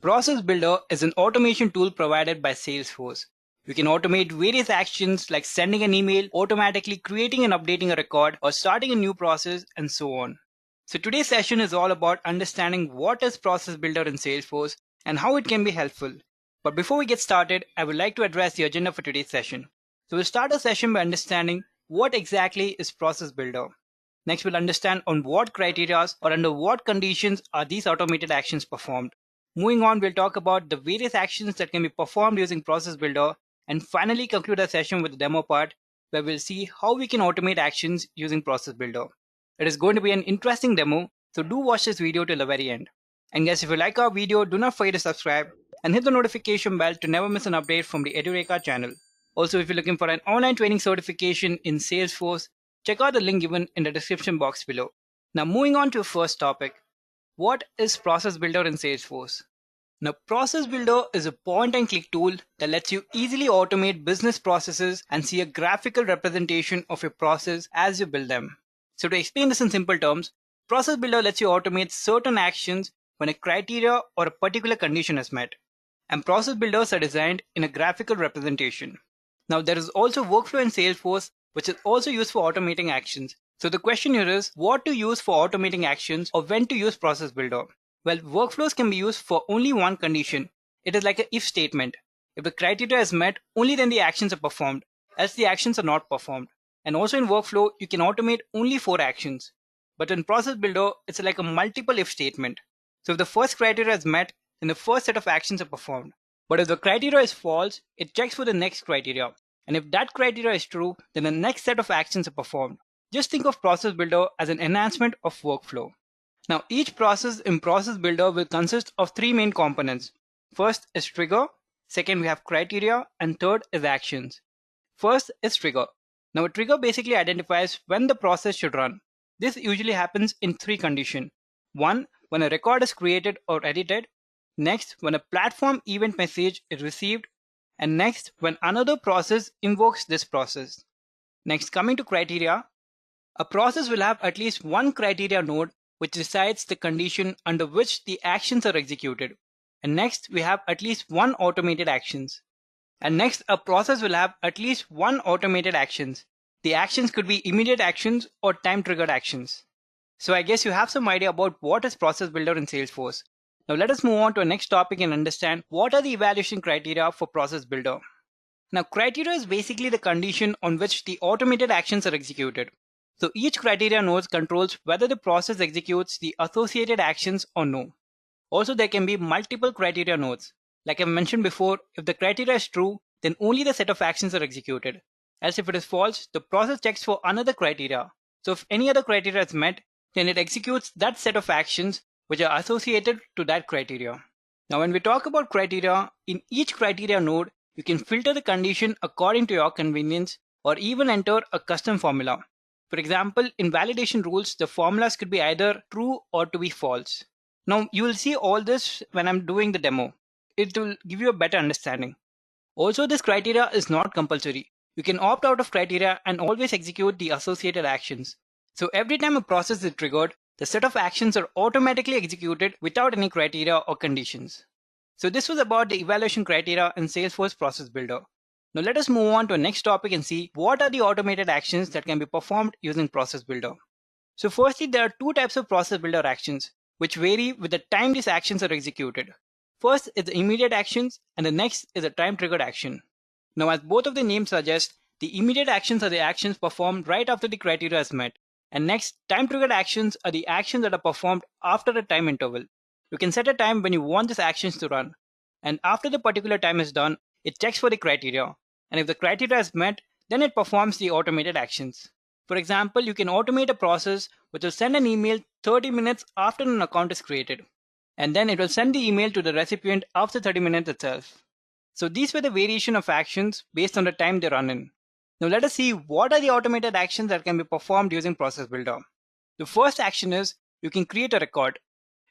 Process Builder is an automation tool provided by Salesforce. You can automate various actions like sending an email, automatically creating and updating a record, or starting a new process, and so on. So today's session is all about understanding what is Process Builder in Salesforce and how it can be helpful. But before we get started, I would like to address the agenda for today's session. So we'll start our session by understanding what exactly is Process Builder. Next, we'll understand on what criteria or under what conditions are these automated actions performed. Moving on, we'll talk about the various actions that can be performed using Process Builder, and finally conclude our session with the demo part where we'll see how we can automate actions using Process Builder. It is going to be an interesting demo, so do watch this video till the very end. And guys, if you like our video, do not forget to subscribe and hit the notification bell to never miss an update from the Edureka channel. Also, if you're looking for an online training certification in Salesforce, check out the link given in the description box below. Now moving on to the first topic. What is Process Builder in Salesforce? Now, Process Builder is a point-and-click tool that lets you easily automate business processes and see a graphical representation of your process as you build them. So to explain this in simple terms, Process Builder lets you automate certain actions when a criteria or a particular condition is met. And Process Builders are designed in a graphical representation. Now, there is also workflow in Salesforce, which is also used for automating actions. So the question here is what to use for automating actions or when to use Process Builder. Well, workflows can be used for only one condition. It is like an if statement. If the criteria is met, only then the actions are performed, else the actions are not performed. And also in workflow, you can automate only 4 actions. But in Process Builder, it's like a multiple if statement. So if the first criteria is met, then the first set of actions are performed. But if the criteria is false, it checks for the next criteria. And if that criteria is true, then the next set of actions are performed. Just think of Process Builder as an enhancement of workflow. Now, each process in Process Builder will consist of 3 main components. First is trigger, second we have criteria, and third is actions. First is trigger. Now, a trigger basically identifies when the process should run. This usually happens in 3 conditions. 1. When a record is created or edited. Next, when a platform event message is received. And next, when another process invokes this process. Next, coming to criteria, a process will have at least one criteria node which decides the condition under which the actions are executed. And next, we have at least one automated actions. And next, a process will have at least one automated actions. The actions could be immediate actions or time-triggered actions. So I guess you have some idea about what is Process Builder in Salesforce. Now let us move on to our next topic and understand what are the evaluation criteria for Process Builder. Now, criteria is basically the condition on which the automated actions are executed. So each criteria node controls whether the process executes the associated actions or no. Also, there can be multiple criteria nodes. Like I mentioned before, if the criteria is true, then only the set of actions are executed. Else if it is false, the process checks for another criteria. So if any other criteria is met, then it executes that set of actions which are associated to that criteria. Now when we talk about criteria, in each criteria node, you can filter the condition according to your convenience or even enter a custom formula. For example, in validation rules, the formulas could be either true or to be false. Now you will see all this when I'm doing the demo. It will give you a better understanding. Also, this criteria is not compulsory. You can opt out of criteria and always execute the associated actions. So every time a process is triggered, the set of actions are automatically executed without any criteria or conditions. So this was about the evaluation criteria in Salesforce Process Builder. Now let us move on to our next topic and see what are the automated actions that can be performed using Process Builder. So firstly, there are 2 types of Process Builder actions, which vary with the time these actions are executed. First is the immediate actions and the next is a time-triggered action. Now as both of the names suggest, the immediate actions are the actions performed right after the criteria is met. And next, time-triggered actions are the actions that are performed after a time interval. You can set a time when you want these actions to run. And after the particular time is done, it checks for the criteria. And if the criteria is met, then it performs the automated actions. For example, you can automate a process which will send an email 30 minutes after an account is created. And then it will send the email to the recipient after 30 minutes itself. So these were the variation of actions based on the time they run in. Now let us see what are the automated actions that can be performed using Process Builder. The first action is you can create a record.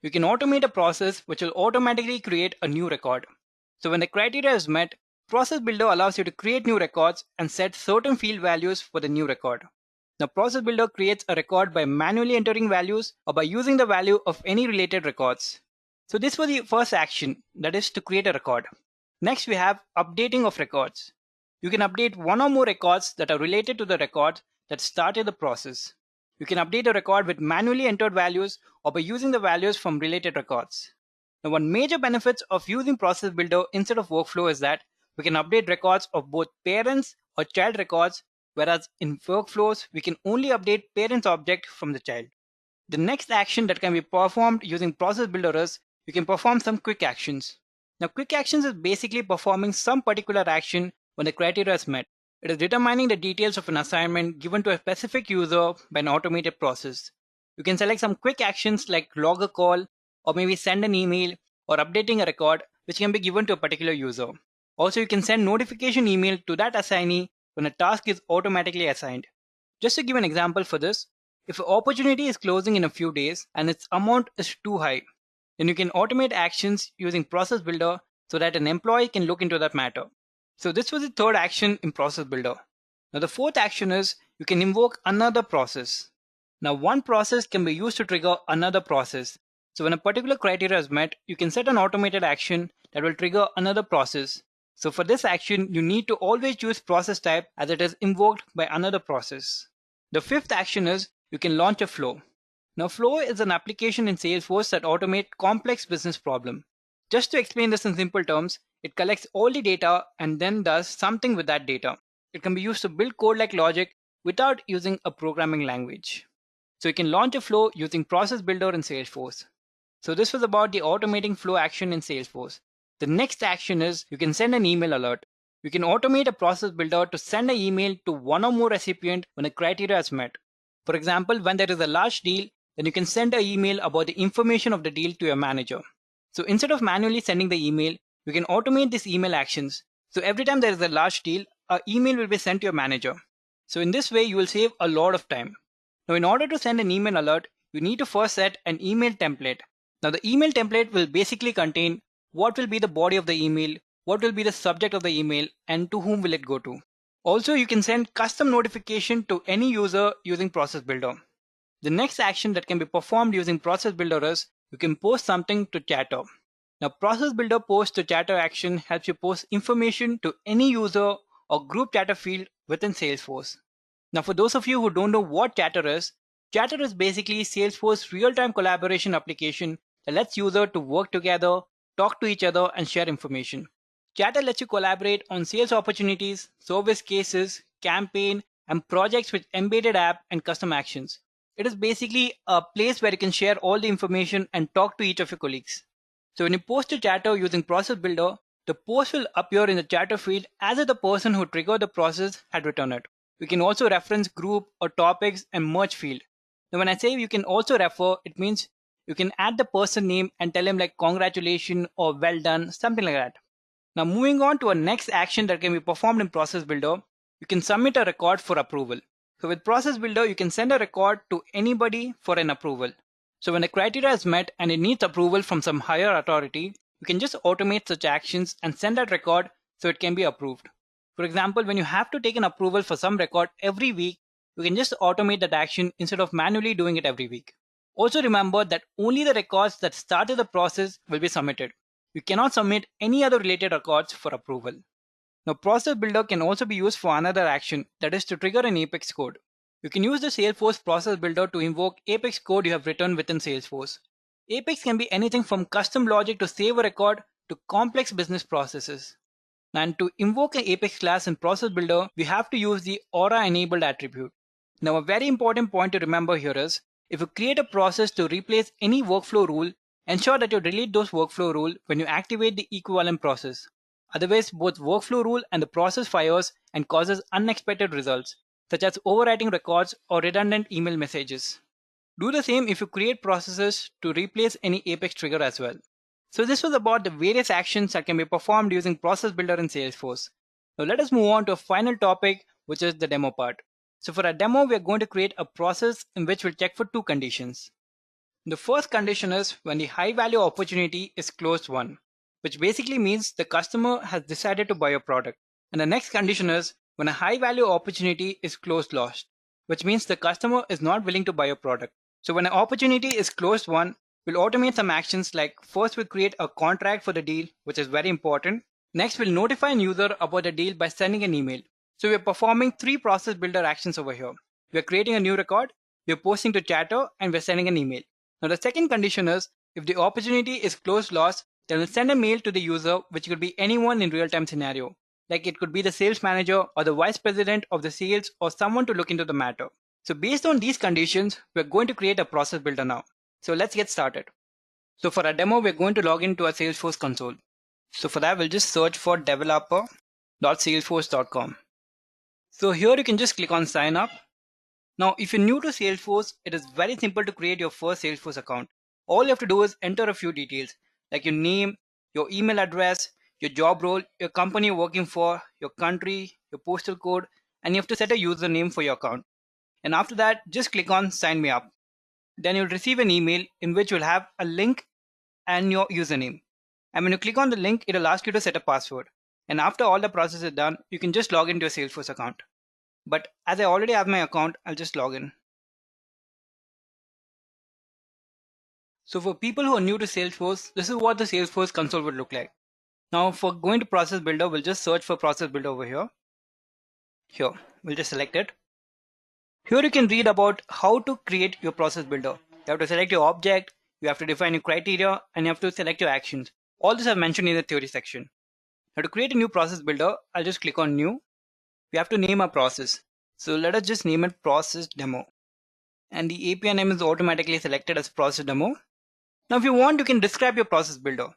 You can automate a process which will automatically create a new record. So when the criteria is met, Process Builder allows you to create new records and set certain field values for the new record. Now, Process Builder creates a record by manually entering values or by using the value of any related records. So this was the first action, that is to create a record. Next, we have updating of records. You can update one or more records that are related to the record that started the process. You can update a record with manually entered values or by using the values from related records. Now, one major benefit of using Process Builder instead of Workflow is that we can update records of both parents or child records, whereas in workflows, we can only update parents object from the child. The next action that can be performed using Process Builder is you can perform some quick actions. Now, quick actions is basically performing some particular action when the criteria is met. It is determining the details of an assignment given to a specific user by an automated process. You can select some quick actions like log a call, or maybe send an email, or updating a record, which can be given to a particular user. Also, you can send notification email to that assignee when a task is automatically assigned. Just to give an example for this, if an opportunity is closing in a few days and its amount is too high, then you can automate actions using Process Builder so that an employee can look into that matter. So this was the third action in Process Builder. Now the fourth action is you can invoke another process. Now one process can be used to trigger another process. So when a particular criteria is met, you can set an automated action that will trigger another process. So for this action, you need to always use process type as it is invoked by another process. The fifth action is you can launch a flow. Now flow is an application in Salesforce that automates complex business problem. Just to explain this in simple terms, it collects all the data and then does something with that data. It can be used to build code like logic without using a programming language. So you can launch a flow using Process Builder in Salesforce. So this was about the automating flow action in Salesforce. The next action is you can send an email alert. You can automate a Process Builder to send an email to one or more recipient when a criteria is met. For example, when there is a large deal, then you can send an email about the information of the deal to your manager. So instead of manually sending the email, you can automate these email actions. So every time there is a large deal, an email will be sent to your manager. So in this way, you will save a lot of time. Now, in order to send an email alert, you need to first set an email template. Now, the email template will basically contain what will be the body of the email, what will be the subject of the email, and to whom will it go to. Also, you can send custom notification to any user using Process Builder. The next action that can be performed using Process Builder is you can post something to Chatter. Now, Process Builder post to Chatter action helps you post information to any user or group Chatter field within Salesforce. Now, for those of you who don't know what Chatter is basically Salesforce real-time collaboration application that lets users to work together, talk to each other, and share information. Chatter lets you collaborate on sales opportunities, service cases, campaign, and projects with embedded app and custom actions. It is basically a place where you can share all the information and talk to each of your colleagues. So when you post to Chatter using Process Builder, the post will appear in the Chatter field as if the person who triggered the process had written it. We can also reference group or topics and merge field. Now when I say you can also refer, it means you can add the person name and tell him like congratulations or well done, something like that. Now moving on to a next action that can be performed in Process Builder, you can submit a record for approval. So with Process Builder, you can send a record to anybody for an approval. So when a criteria is met and it needs approval from some higher authority, you can just automate such actions and send that record so it can be approved. For example, when you have to take an approval for some record every week, you can just automate that action instead of manually doing it every week. Also remember that only the records that started the process will be submitted. You cannot submit any other related records for approval. Now, Process Builder can also be used for another action, that is to trigger an Apex code. You can use the Salesforce Process Builder to invoke Apex code you have written within Salesforce. Apex can be anything from custom logic to save a record to complex business processes. And to invoke an Apex class in Process Builder, we have to use the Aura enabled attribute. Now, a very important point to remember here is, if you create a process to replace any workflow rule, ensure that you delete those workflow rule when you activate the equivalent process. Otherwise, both workflow rule and the process fires and causes unexpected results, such as overwriting records or redundant email messages. Do the same if you create processes to replace any Apex trigger as well. So this was about the various actions that can be performed using Process Builder in Salesforce. Now let us move on to a final topic, which is the demo part. So for a demo, we are going to create a process in which we'll check for two conditions. The first condition is when the high value opportunity is closed won, which basically means the customer has decided to buy your product. And the next condition is when a high value opportunity is closed lost, which means the customer is not willing to buy your product. So when an opportunity is closed won, We'll automate some actions like first we'll create a contract for the deal, which is very important. Next, we'll notify a user about the deal by sending an email. So we're performing 3 process builder actions over here. We're creating a new record, we're posting to Chatter, and we're sending an email. Now the second condition is if the opportunity is closed lost, then we'll send a mail to the user, which could be anyone in real-time scenario. Like it could be the sales manager or the vice president of the sales or someone to look into the matter. So based on these conditions, we're going to create a process builder now. So let's get started. So for our demo, we're going to log into our Salesforce console. So for that, we'll just search for developer.salesforce.com. So here you can just click on sign up. Now, if you're new to Salesforce, it is very simple to create your first Salesforce account. All you have to do is enter a few details like your name, your email address, your job role, your company you're working for, your country, your postal code, and you have to set a username for your account. And after that, just click on sign me up. Then you'll receive an email in which you'll have a link and your username. And when you click on the link, it'll ask you to set a password. And after all the process is done, you can just log into your Salesforce account. But as I already have my account, I'll just log in. So for people who are new to Salesforce, this is what the Salesforce console would look like. Now for going to Process Builder, we'll just search for Process Builder over here. Here, we'll just select it. Here you can read about how to create your Process Builder. You have to select your object, you have to define your criteria, and you have to select your actions. All this I've mentioned in the theory section. Now to create a new Process Builder, I'll just click on New. We have to name our process. So let us just name it Process Demo. And the API name is automatically selected as Process Demo. Now if you want, you can describe your Process Builder.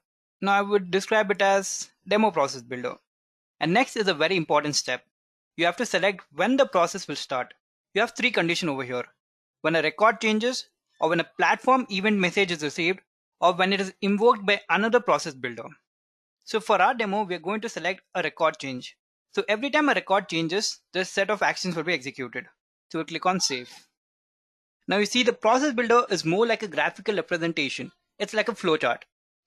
Now I would describe it as Demo Process Builder. And next is a very important step. You have to select when the process will start. You have 3 conditions over here. When a record changes, or when a platform event message is received, or when it is invoked by another process builder. So for our demo, we're going to select a record change. So every time a record changes, this set of actions will be executed. So we'll click on save. Now you see the process builder is more like a graphical representation. It's like a flowchart.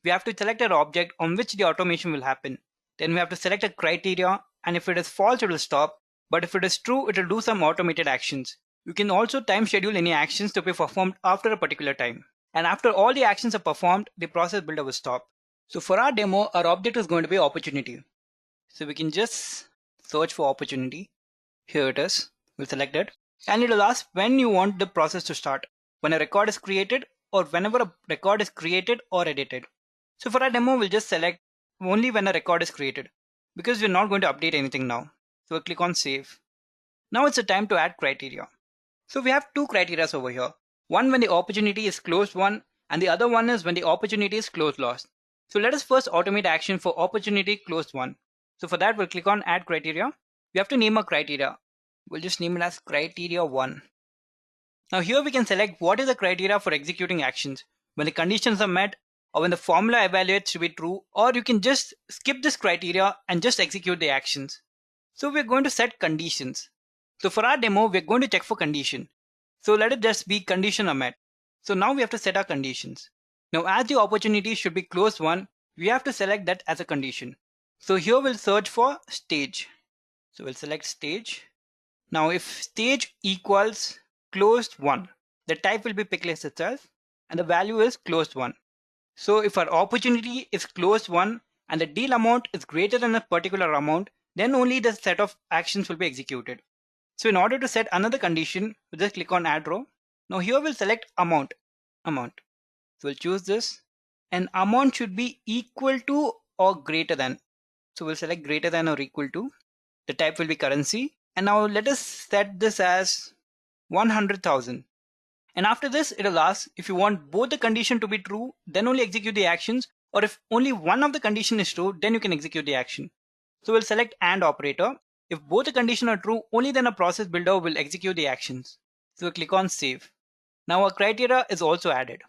We have to select an object on which the automation will happen. Then we have to select a criteria, and if it is false, it will stop. But if it is true, it will do some automated actions. You can also time schedule any actions to be performed after a particular time. And after all the actions are performed, the process builder will stop. So for our demo, our object is going to be opportunity. So we can just search for opportunity. Here it is. We'll select it. And it will ask when you want the process to start. When a record is created or whenever a record is created or edited. So for our demo, we'll just select only when a record is created because we're not going to update anything now. So we'll click on save. Now it's the time to add criteria. So we have 2 criteria over here. One when the opportunity is closed won, and the other one is when the opportunity is closed lost. So let us first automate action for opportunity closed won. So for that, we'll click on add criteria. We have to name a criteria. We'll just name it as criteria 1. Now here we can select what is the criteria for executing actions. When the conditions are met, or when the formula evaluates to be true, or you can just skip this criteria and just execute the actions. So we're going to set conditions. So for our demo, we're going to check for condition. So let it just be condition are met. So now we have to set our conditions. Now as the opportunity should be closed won, we have to select that as a condition. So here we'll search for stage. So we'll select stage. Now if stage equals closed won, the type will be picklist itself and the value is closed won. So if our opportunity is closed won and the deal amount is greater than a particular amount, then only the set of actions will be executed. So in order to set another condition, we'll just click on add row. Now here we'll select amount. So we'll choose this, and amount should be equal to or greater than. So we'll select greater than or equal to. The type will be currency. And now let us set this as 100,000. And after this, it'll ask if you want both the condition to be true, then only execute the actions, or if only one of the condition is true, then you can execute the action. So we'll select AND operator. If both the conditions are true, only then a process builder will execute the actions. So we'll click on save. Now our criteria is also added.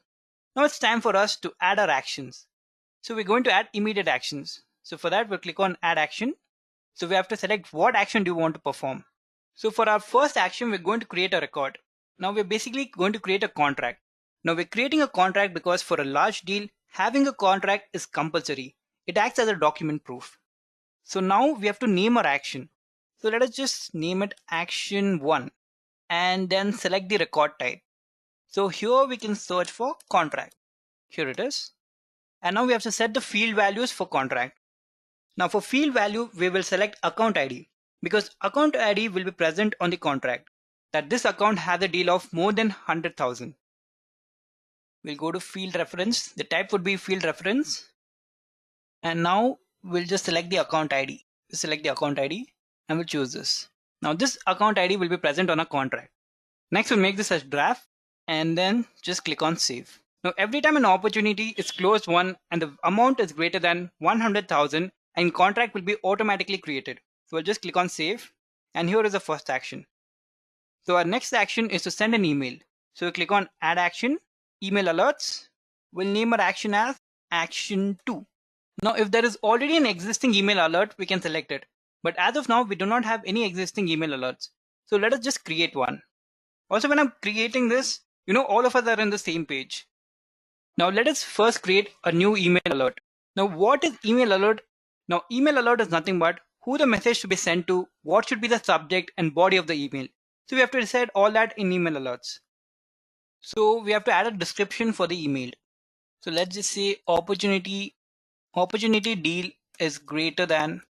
Now it's time for us to add our actions. So we're going to add immediate actions. So for that, we'll click on add action. So we have to select what action do you want to perform. So for our first action, we're going to create a record. Now we're basically going to create a contract. Now we're creating a contract because for a large deal, having a contract is compulsory. It acts as a document proof. So now we have to name our action. So let us just name it action 1 and then select the record type. So here we can search for contract. Here it is. And now we have to set the field values for contract. Now for field value, we will select account ID because account ID will be present on the contract that this account has a deal of more than 100,000. We'll go to field reference. The type would be field reference. And now we'll just select the account ID. Select the account ID and we'll choose this. Now this account ID will be present on a contract. Next, we'll make this as draft and then just click on save. Now every time an opportunity is closed won and the amount is greater than 100,000, and contract will be automatically created. So we'll just click on save, and here is the first action. So our next action is to send an email. So we click on add action, email alerts. We'll name our action as action 2. Now if there is already an existing email alert, we can select it. But as of now, we do not have any existing email alerts. So let us just create one. Also, when I'm creating this, all of us are in the same page. Now let us first create a new email alert. Now what is email alert? Now email alert is nothing but who the message should be sent to, what should be the subject and body of the email. So we have to decide all that in email alerts. So we have to add a description for the email. So let's just say opportunity deal is greater than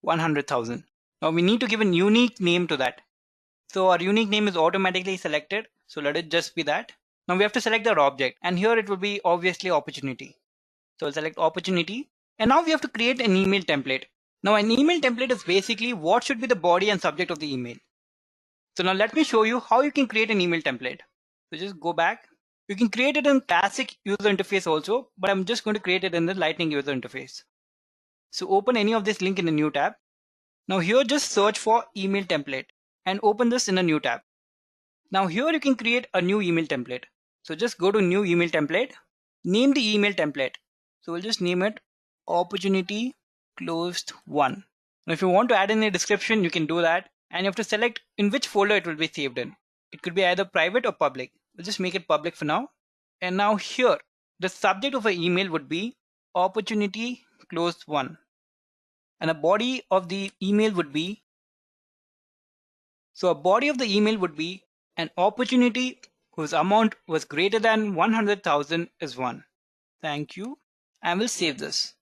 100,000. Now we need to give a unique name to that. So our unique name is automatically selected. So let it just be that. Now we have to select our object, and here it will be obviously opportunity. So I'll select opportunity, and now we have to create an email template. Now an email template is basically what should be the body and subject of the email. So now let me show you how you can create an email template. So just go back. You can create it in classic user interface also, but I'm just going to create it in the Lightning user interface. So open any of this link in a new tab. Now here just search for email template and open this in a new tab. Now here you can create a new email template. So just go to new email template, name the email template. So we'll just name it opportunity closed one. Now if you want to add in a description, you can do that, and you have to select in which folder it will be saved in. It could be either private or public. We'll just make it public for now. And now here, the subject of an email would be opportunity closed one. And a body of the email would be, so a body of the email would be an opportunity whose amount was greater than 100,000 is one. Thank you. And we'll save this.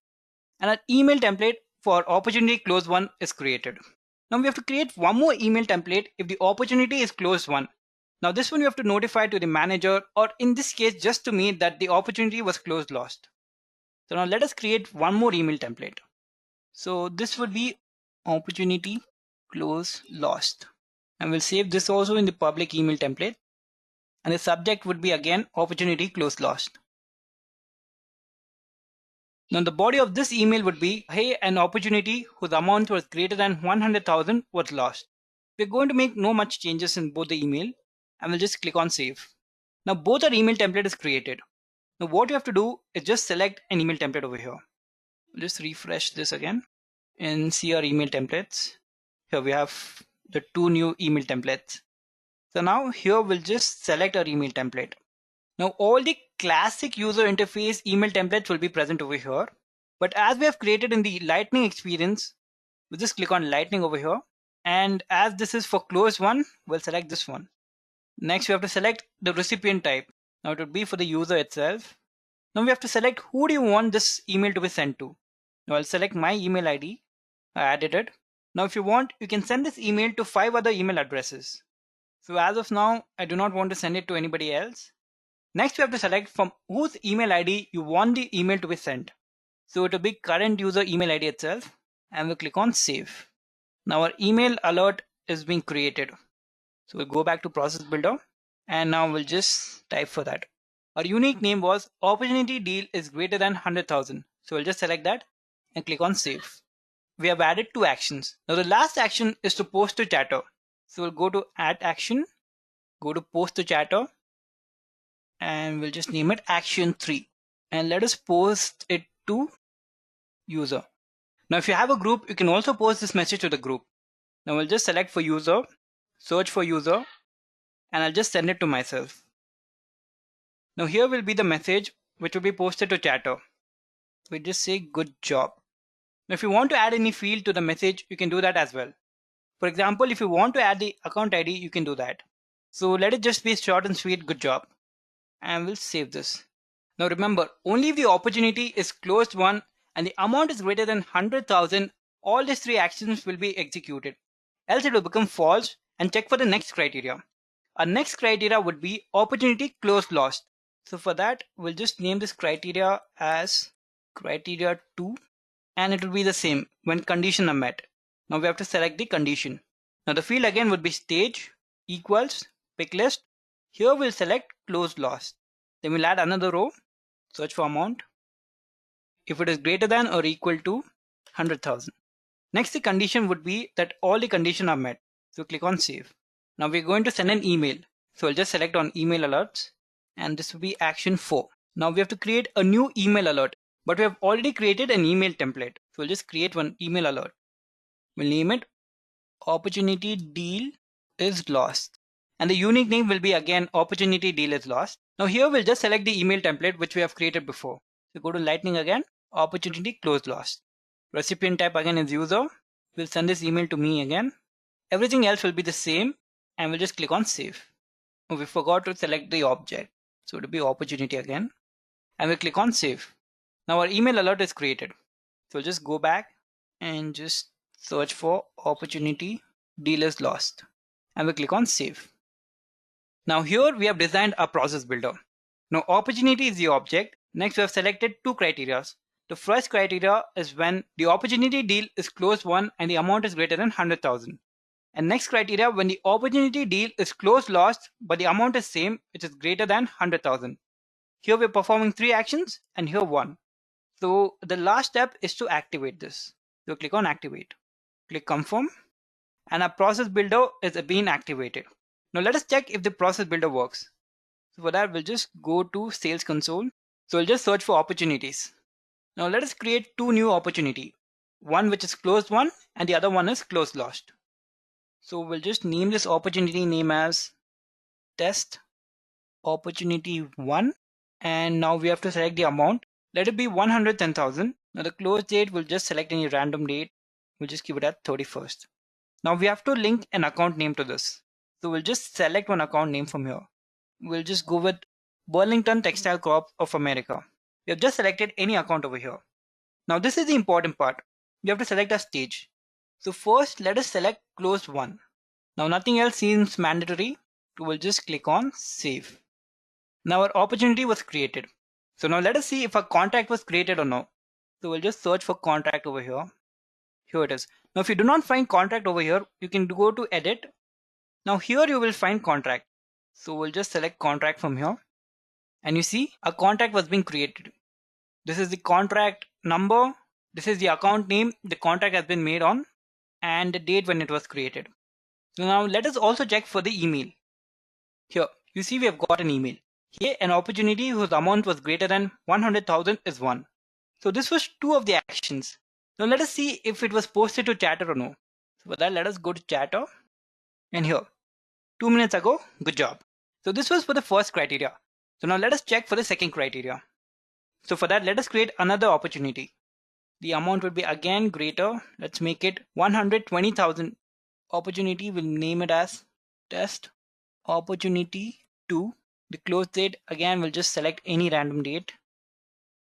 And an email template for opportunity closed one is created. Now we have to create one more email template if the opportunity is closed one. Now this one you have to notify to the manager, or in this case just to me, that the opportunity was closed lost. So now let us create one more email template. So this would be opportunity close lost. And we'll save this also in the public email template. And the subject would be again opportunity close lost. Now the body of this email would be, hey, an opportunity whose amount was greater than 100,000 was lost. We're going to make no much changes in both the email, and we'll just click on save. Now both our email template is created. Now what you have to do is just select an email template over here. We'll just refresh this again and see our email templates. Here we have the two new email templates. So now here we'll just select our email template. Now all the classic user interface email templates will be present over here. But as we have created in the Lightning experience, we'll just click on Lightning over here. And as this is for closed one, we'll select this one. Next, we have to select the recipient type. Now it would be for the user itself. Now we have to select who do you want this email to be sent to. Now I'll select my email ID. I added it. Now if you want, you can send this email to 5 other email addresses. So as of now, I do not want to send it to anybody else. Next, we have to select from whose email ID you want the email to be sent. So it will be current user email ID itself, and we'll click on save. Now our email alert is being created. So we'll go back to process builder, and now we'll just type for that. Our unique name was opportunity deal is greater than 100,000. So we'll just select that and click on save. We have added 2 actions. Now the last action is to post to chatter. So we'll go to add action, go to post to chatter, and we'll just name it action 3. And let us post it to user. Now if you have a group, you can also post this message to the group. Now we'll just select for user, search for user, and I'll just send it to myself. Now here will be the message which will be posted to chatter. We just say good job. Now if you want to add any field to the message, you can do that as well. For example, if you want to add the account ID, you can do that. So let it just be short and sweet, good job. And we'll save this. Now remember, only if the opportunity is closed won and the amount is greater than 100,000, all these three actions will be executed. Else it will become false and check for the next criteria. Our next criteria would be opportunity closed lost. So for that, we'll just name this criteria as criteria 2, and it will be the same when conditions are met. Now we have to select the condition. Now the field again would be stage equals pick list. Here we'll select closed lost. Then we'll add another row, search for amount. If it is greater than or equal to 100,000. Next, the condition would be that all the conditions are met. So click on save. Now we're going to send an email. So I'll just select on email alerts, and this will be action 4. Now we have to create a new email alert, but we have already created an email template. So we'll just create one email alert. We'll name it opportunity deal is lost. And the unique name will be again opportunity deal is lost. Now here we'll just select the email template which we have created before. So go to Lightning again, opportunity closed lost. Recipient type again is user. We'll send this email to me again. Everything else will be the same, and we'll just click on save. Oh, we forgot to select the object. So it will be opportunity again, and we'll click on save. Now our email alert is created. So we'll just go back and just search for opportunity deal is lost, and we'll click on save. Now here we have designed a process builder. Now opportunity is the object. Next we have selected two criteria. The first criteria is when the opportunity deal is closed won and the amount is greater than 100,000. And next criteria when the opportunity deal is closed lost but the amount is same, which is greater than 100,000. Here we're performing 3 actions and here 1. So the last step is to activate this. So click on activate. Click confirm, and our process builder is being activated. Now let us check if the process builder works. So for that we'll just go to sales console. So we'll just search for opportunities. Now let us create 2 new opportunity. One which is closed won and the other one is closed lost. So we'll just name this opportunity name as test opportunity 1, and now we have to select the amount. Let it be 110,000. Now the close date, we'll just select any random date. We'll just keep it at 31st. Now we have to link an account name to this. So we'll just select one account name from here. We'll just go with Burlington Textile Corp of America. We have just selected any account over here. Now this is the important part. We have to select a stage. So first let us select closed won. Now nothing else seems mandatory. So we'll just click on save. Now our opportunity was created. So now let us see if a contract was created or no. So we'll just search for contract over here. Here it is. Now if you do not find contract over here, you can go to edit. Now here you will find contract. So we'll just select contract from here. And you see a contract was being created. This is the contract number. This is the account name the contract has been made on, and the date when it was created. So now let us also check for the email. Here you see we have got an email. Here an opportunity whose amount was greater than 100,000 is won. So this was 2 of the actions. Now let us see if it was posted to Chatter or no. So for that let us go to Chatter, and here 2 minutes ago, good job. So this was for the first criteria. So now let us check for the second criteria. So for that let us create another opportunity. The amount will be again greater. Let's make it 120,000. Opportunity, will name it as test opportunity 2. The close date again we'll just select any random date.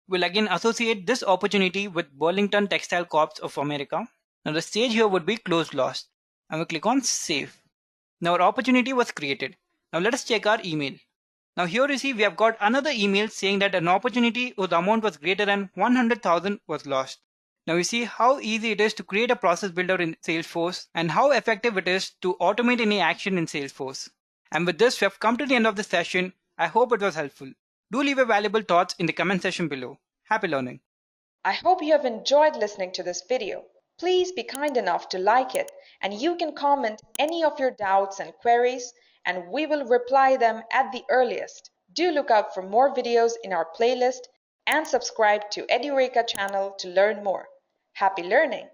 We'll again associate this opportunity with Burlington Textile Corp of America. Now the stage here would be closed lost, and we'll click on save. Now our opportunity was created. Now let us check our email. Now here you see we have got another email saying that an opportunity whose amount was greater than 100,000 was lost. Now you see how easy it is to create a process builder in Salesforce and how effective it is to automate any action in Salesforce. And with this we have come to the end of the session. I hope it was helpful. Do leave your valuable thoughts in the comment section below. Happy learning. I hope you have enjoyed listening to this video. Please be kind enough to like it, and you can comment any of your doubts and queries, and we will reply them at the earliest. Do look out for more videos in our playlist and subscribe to Edureka channel to learn more. Happy learning!